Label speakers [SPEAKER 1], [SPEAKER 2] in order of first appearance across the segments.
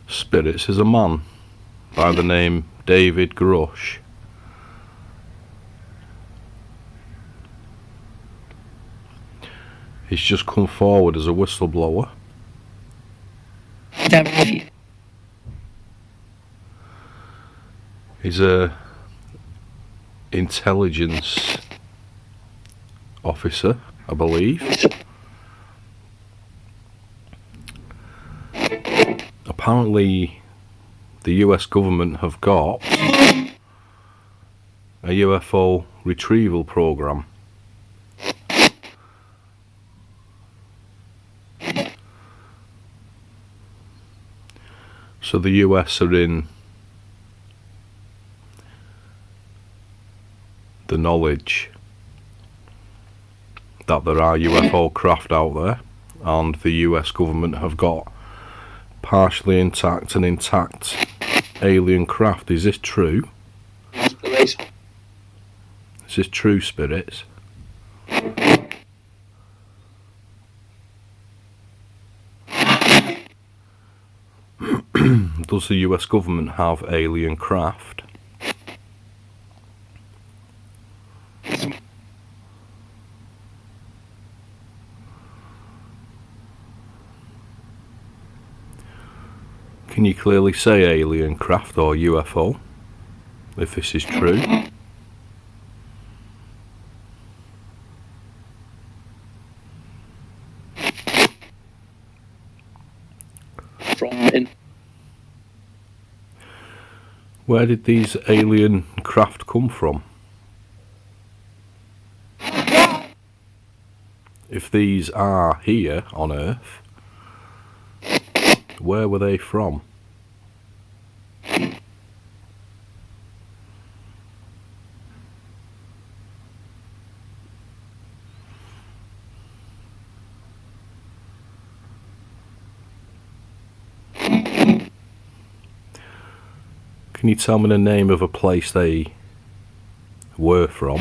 [SPEAKER 1] Spirits is a man by the name David Grusch. He's just come forward as a whistleblower. He's a intelligence officer, I believe. Apparently the US government have got a UFO retrieval program. So the US are in the knowledge that there are UFO craft out there, and the US government have got partially intact and intact alien craft. Is this true? Is this true, Spirits? Does the US government have alien craft? Can you clearly say alien craft or UFO if this is true? Where did these alien craft come from? If these are here on Earth, where were they from? Can you tell me the name of a place they were from?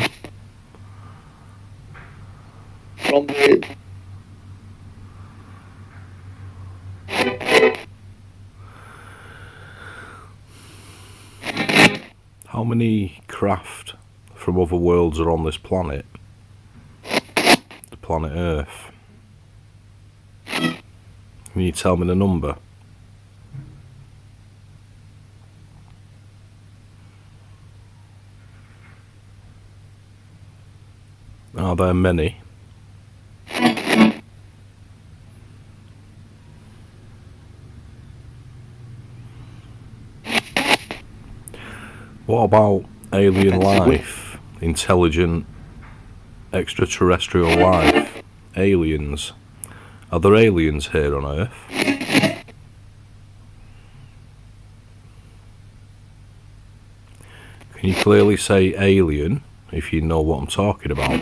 [SPEAKER 1] How many craft from other worlds are on this planet? The planet Earth. Can you tell me the number? Are there many? What about alien life? Intelligent extraterrestrial life? Aliens? Are there aliens here on Earth? Can you clearly say alien if you know what I'm talking about?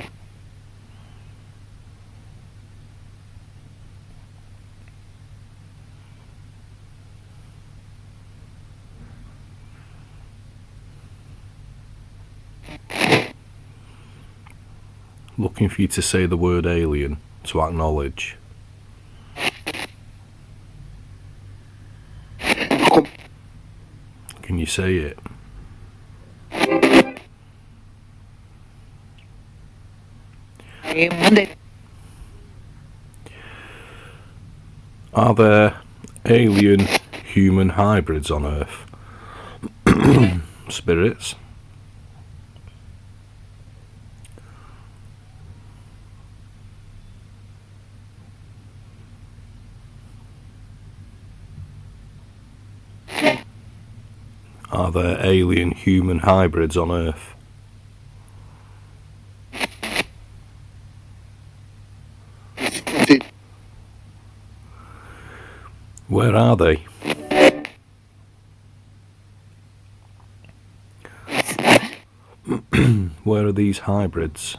[SPEAKER 1] Looking for you to say the word alien to acknowledge. Can you say it? Are there alien human hybrids on Earth? Spirits? Are there alien human hybrids on Earth? Where are they? Where are these hybrids?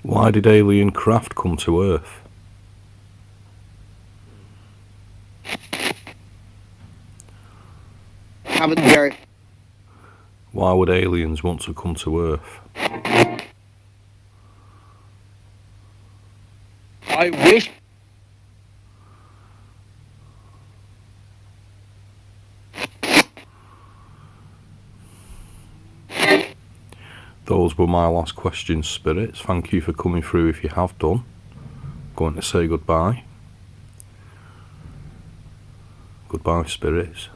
[SPEAKER 1] Why did alien craft come to Earth?
[SPEAKER 2] haven't verified.
[SPEAKER 1] Why would aliens want to come to Earth?
[SPEAKER 2] I wish.
[SPEAKER 1] Those were my last questions, spirits. Thank you for coming through if you have done. Going to say goodbye. Goodbye, spirits.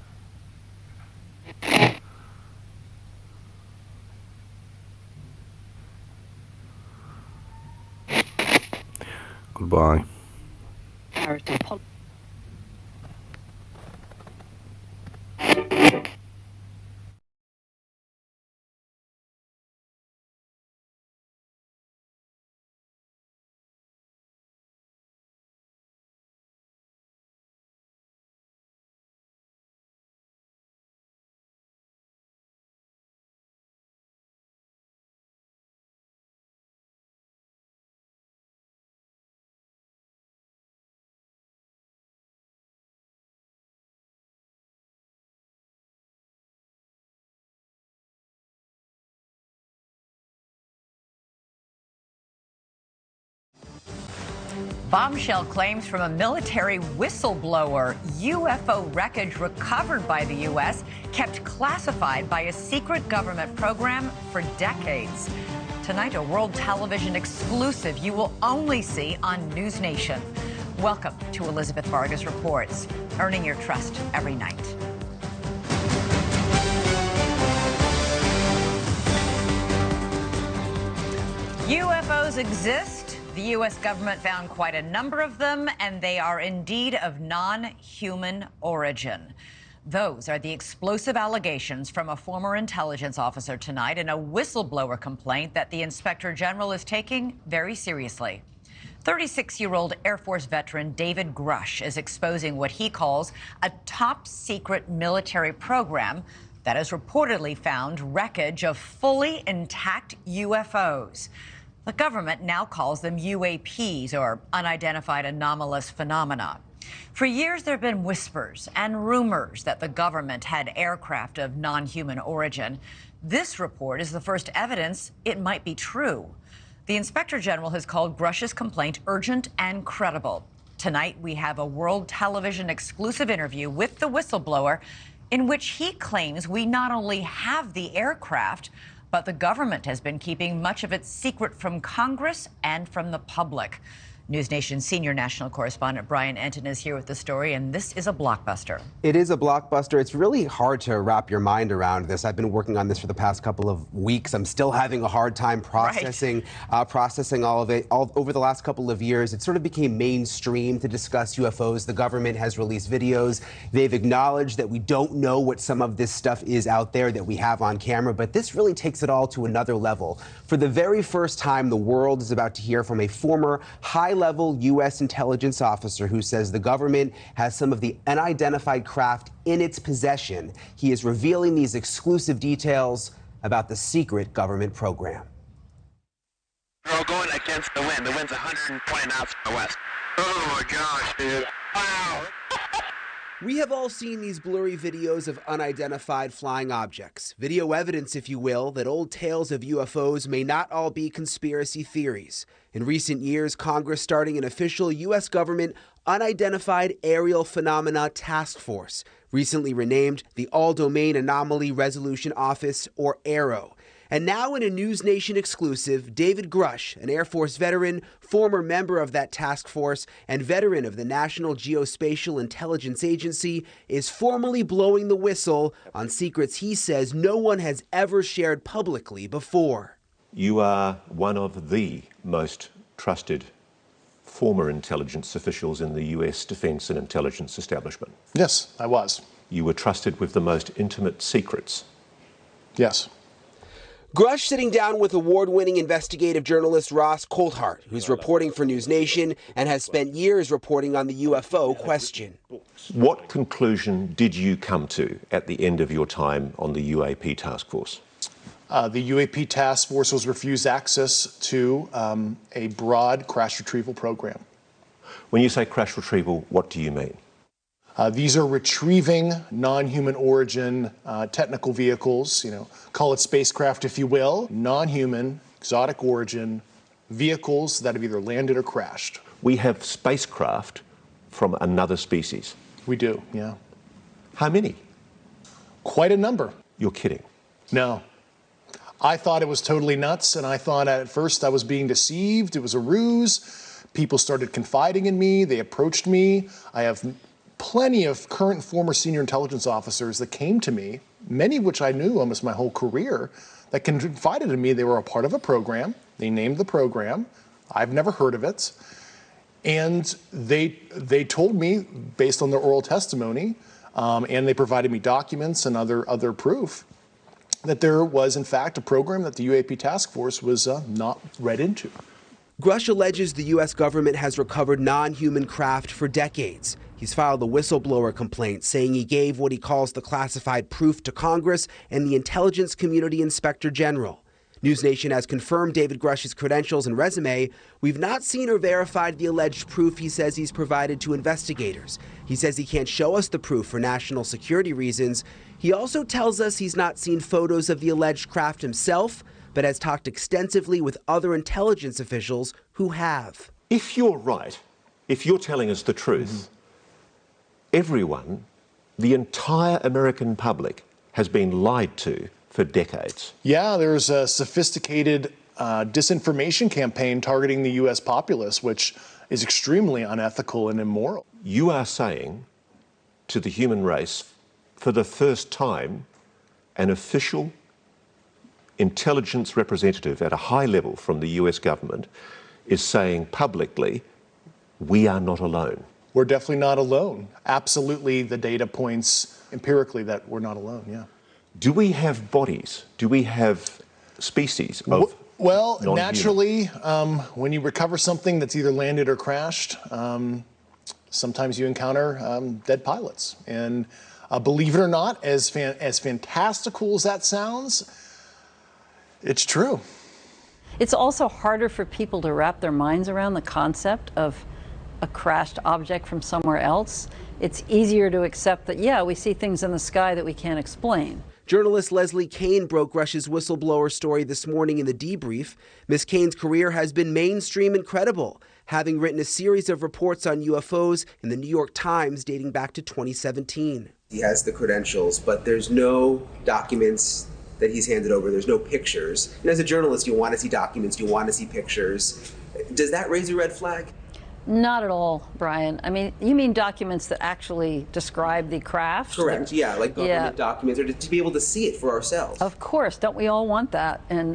[SPEAKER 1] Goodbye.
[SPEAKER 3] Bombshell claims from a military whistleblower. UFO wreckage recovered by the U.S. kept classified by a secret government program for decades. Tonight, a world television exclusive you will only see on News Nation. Welcome to Elizabeth Vargas Reports, earning your trust every night. UFOs exist. The U.S. government found quite a number of them, and they are indeed of non-human origin. Those are the explosive allegations from a former intelligence officer tonight in a whistleblower complaint that the Inspector General is taking very seriously. 36-year-old Air Force veteran David Grusch is exposing what he calls a top-secret military program that has reportedly found wreckage of fully intact UFOs. The government now calls them UAPs, or unidentified anomalous phenomena. For years, there have been whispers and rumors that the government had aircraft of non-human origin. This report is the first evidence it might be true. The Inspector General has called Grusch's complaint urgent and credible. Tonight, we have a world television exclusive interview with the whistleblower in which he claims we not only have the aircraft, but the government has been keeping much of its secret from Congress and from the public. News Nation senior national correspondent Brian Enton is here with the story, and this is a blockbuster.
[SPEAKER 4] It is a blockbuster. It's really hard to wrap your mind around this. I've been working on this for the past couple of weeks. I'm still having a hard time processing all of it. Over the last couple of years, it sort of became mainstream to discuss UFOs. The government has released videos. They've acknowledged that we don't know what some of this stuff is out there that we have on camera, but this really takes it all to another level. For the very first time, the world is about to hear from a former high-level U.S. intelligence officer who says the government has some of the unidentified craft in its possession. He is revealing these exclusive details about the secret government program.
[SPEAKER 5] We're all going against the wind. The wind's 120 knots from the west. Oh my gosh, dude. Wow.
[SPEAKER 4] We have all seen these blurry videos of unidentified flying objects. Video evidence, if you will, that old tales of UFOs may not all be conspiracy theories. In recent years, Congress starting an official U.S. government Unidentified Aerial Phenomena Task Force, recently renamed the All-Domain Anomaly Resolution Office, or AARO. And now in a News Nation exclusive, David Grusch, an Air Force veteran, former member of that task force, and veteran of the National Geospatial Intelligence Agency, is formally blowing the whistle on secrets he says no one has ever shared publicly before.
[SPEAKER 6] You are one of the most trusted former intelligence officials in the U.S. defense and intelligence establishment.
[SPEAKER 7] Yes, I was.
[SPEAKER 6] You were trusted with the most intimate secrets.
[SPEAKER 7] Yes.
[SPEAKER 4] Grusch sitting down with award-winning investigative journalist Ross Coulthart, who's reporting for News Nation and has spent years reporting on the UFO question.
[SPEAKER 6] What conclusion did you come to at the end of your time on the UAP task force?
[SPEAKER 7] The UAP task force was refused access to a broad crash retrieval program.
[SPEAKER 6] When you say crash retrieval, what do you mean?
[SPEAKER 7] These are retrieving non-human origin technical vehicles, call it spacecraft if you will, non-human, exotic origin vehicles that have either landed or crashed.
[SPEAKER 6] We have spacecraft from another species.
[SPEAKER 7] We do, yeah.
[SPEAKER 6] How many?
[SPEAKER 7] Quite a number.
[SPEAKER 6] You're kidding.
[SPEAKER 7] No. I thought it was totally nuts, and I thought at first I was being deceived. It was a ruse. People started confiding in me. They approached me. I have plenty of current and former senior intelligence officers that came to me, many of which I knew almost my whole career, that confided in me they were a part of a program. They named the program. I've never heard of it. And they told me, based on their oral testimony, and they provided me documents and other proof, that there was, in fact, a program that the UAP task force was not read into.
[SPEAKER 4] Grusch alleges the U.S. government has recovered non-human craft for decades. He's filed a whistleblower complaint saying he gave what he calls the classified proof to Congress and the intelligence community inspector general. News Nation has confirmed David Grusch's credentials and resume. We've not seen or verified the alleged proof he says he's provided to investigators. He says he can't show us the proof for national security reasons. He also tells us he's not seen photos of the alleged craft himself, but has talked extensively with other intelligence officials who have.
[SPEAKER 6] If you're right, if you're telling us the truth, everyone, the entire American public, has been lied to for decades.
[SPEAKER 7] Yeah, there's a sophisticated disinformation campaign targeting the U.S. populace, which is extremely unethical and immoral.
[SPEAKER 6] You are saying to the human race, for the first time, an official intelligence representative at a high level from the US government is saying publicly, we are not alone.
[SPEAKER 7] We're definitely not alone. Absolutely, the data points empirically that we're not alone, yeah.
[SPEAKER 6] Do we have bodies? Do we have species of
[SPEAKER 7] Well,
[SPEAKER 6] non-human?
[SPEAKER 7] naturally, when you recover something that's either landed or crashed, sometimes you encounter dead pilots. And believe it or not, as fantastical as that sounds, it's true.
[SPEAKER 2] It's also harder for people to wrap their minds around the concept of a crashed object from somewhere else. It's easier to accept that, yeah, we see things in the sky that we can't explain.
[SPEAKER 4] Journalist Leslie Kane broke Grusch's whistleblower story this morning in the debrief. Ms. Kane's career has been mainstream and credible, having written a series of reports on UFOs in the New York Times dating back to 2017. He has the credentials, but there's no documents that he's handed over. There's no pictures. And as a journalist, you want to see documents, you want to see pictures. Does that raise a red flag?
[SPEAKER 2] Not at all, Brian. I mean, you mean documents that actually describe the craft?
[SPEAKER 4] Correct, yeah, like government documents, or to be able to see it for ourselves.
[SPEAKER 2] Of course, don't we all want that? And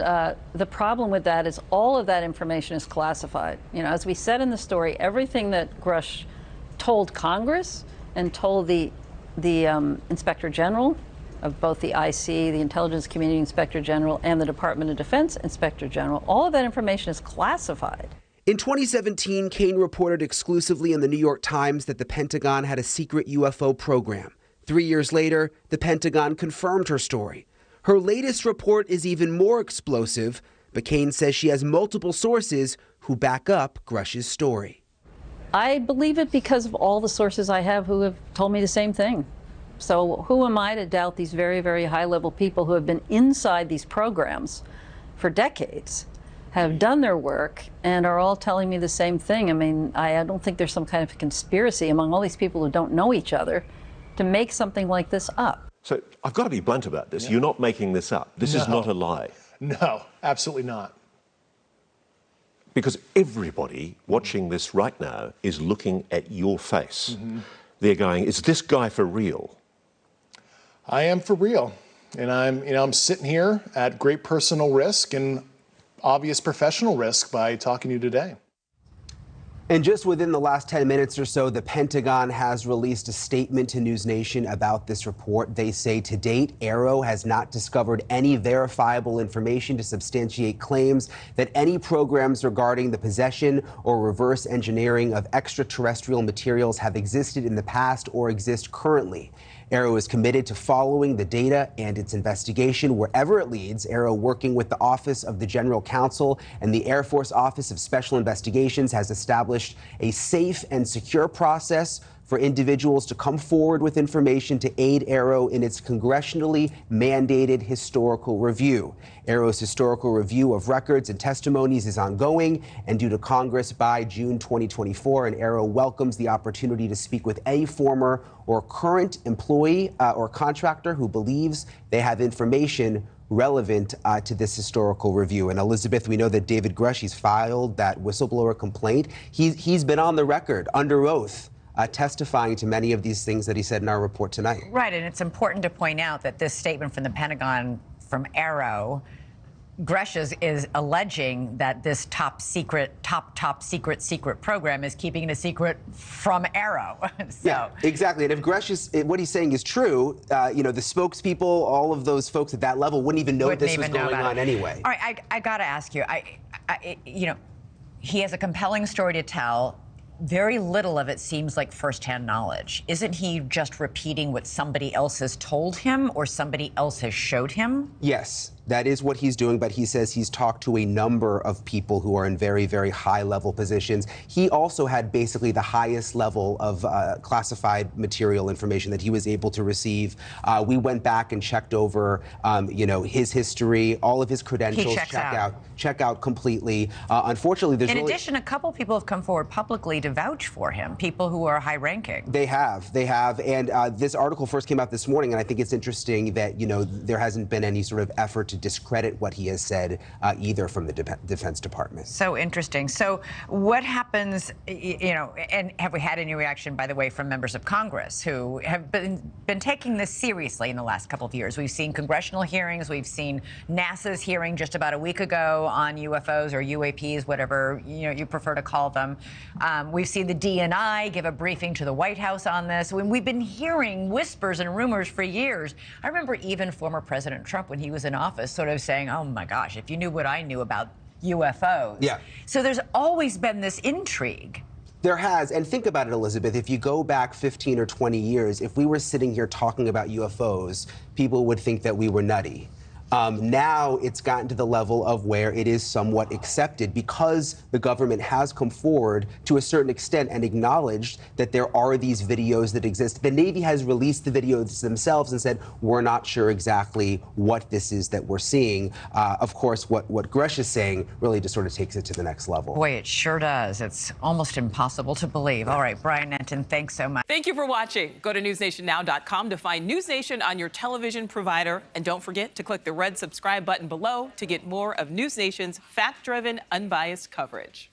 [SPEAKER 2] the problem with that is all of that information is classified. You know, as we said in the story, everything that Grusch told Congress and told the Inspector General of both the IC, the Intelligence Community Inspector General, and the Department of Defense Inspector General, all of that information is classified.
[SPEAKER 4] In 2017, Kane reported exclusively in the New York Times that the Pentagon had a secret UFO program. 3 years later, the Pentagon confirmed her story. Her latest report is even more explosive, but Kane says she has multiple sources who back up Grusch's story.
[SPEAKER 2] I believe it because of all the sources I have who have told me the same thing. So who am I to doubt these very, very high-level people who have been inside these programs for decades, have done their work, and are all telling me the same thing? I mean, I don't think there's some kind of conspiracy among all these people who don't know each other to make something like this up.
[SPEAKER 6] So I've got to be blunt about this. Yeah. You're not making this up. This is not a lie.
[SPEAKER 7] No, absolutely not.
[SPEAKER 6] Because everybody watching this right now is looking at your face. They're going, is this guy for real?
[SPEAKER 7] I am for real. And I'm sitting here at great personal risk and obvious professional risk by talking to you today.
[SPEAKER 4] And just within the last 10 minutes or so, the Pentagon has released a statement to News Nation about this report. They say to date, AARO has not discovered any verifiable information to substantiate claims that any programs regarding the possession or reverse engineering of extraterrestrial materials have existed in the past or exist currently. AARO is committed to following the data and its investigation wherever it leads. AARO, working with the Office of the General Counsel and the Air Force Office of Special Investigations, has established a safe and secure process for individuals to come forward with information to aid AARO in its congressionally mandated historical review. AARO's historical review of records and testimonies is ongoing and due to Congress by June 2024, and AARO welcomes the opportunity to speak with a former or current employee or contractor who believes they have information relevant to this historical review. And Elizabeth, we know that David Grusch, he's filed that whistleblower complaint. He's been on the record under oath testifying to many of these things that he said in our report tonight.
[SPEAKER 3] Right, and it's important to point out that this statement from the Pentagon from AARO, Grusch is alleging that this top secret program is keeping it a secret from AARO. So.
[SPEAKER 4] Yeah, exactly. And if Grusch is, what he's saying is true, you know, the spokespeople, all of those folks at that level wouldn't even know this was going on anyway.
[SPEAKER 3] All right, I got to ask you, you know, he has a compelling story to tell. Very little of it seems like firsthand knowledge. Isn't he just repeating what somebody else has told him or somebody else has showed him?
[SPEAKER 4] Yes, that is what he's doing, but he says he's talked to a number of people who are in very, very high-level positions. He also had basically the highest level of classified material information that he was able to receive. We went back and checked over, you know, his history, all of his credentials, check out completely. Unfortunately, there's
[SPEAKER 3] in addition, a couple people have come forward publicly to vouch for him, people who are high-ranking.
[SPEAKER 4] They have, and this article first came out this morning, and I think it's interesting that, you know, there hasn't been any sort of effort to discredit what he has said either from the Defense Department.
[SPEAKER 3] So interesting. So what happens, you know, and have we had any reaction, by the way, from members of Congress who have been taking this seriously in the last couple of years? We've seen congressional hearings. We've seen NASA's hearing just about a week ago on UFOs or UAPs, whatever you prefer to call them. We've seen the DNI give a briefing to the White House on this. When we've been hearing whispers and rumors for years. I remember even former President Trump, when he was in office, sort of saying, oh my gosh, if you knew what I knew about UFOs.
[SPEAKER 4] Yeah.
[SPEAKER 3] So there's always been this intrigue.
[SPEAKER 4] There has, and think about it, Elizabeth, if you go back 15 or 20 years, if we were sitting here talking about UFOs, people would think that we were nutty. Now it's gotten to the level of where it is somewhat accepted because the government has come forward to a certain extent and acknowledged that there are these videos that exist. The Navy has released the videos themselves and said, we're not sure exactly what this is that we're seeing. Of course, what Grusch is saying really just sort of takes it to the next level.
[SPEAKER 3] Boy, it sure does. It's almost impossible to believe. All right, Brian Nenton, thanks so much.
[SPEAKER 8] Thank you for watching. Go to newsnationnow.com to find News Nation on your television provider. And don't forget to click the red subscribe button below to get more of News Nation's fact-driven, unbiased coverage.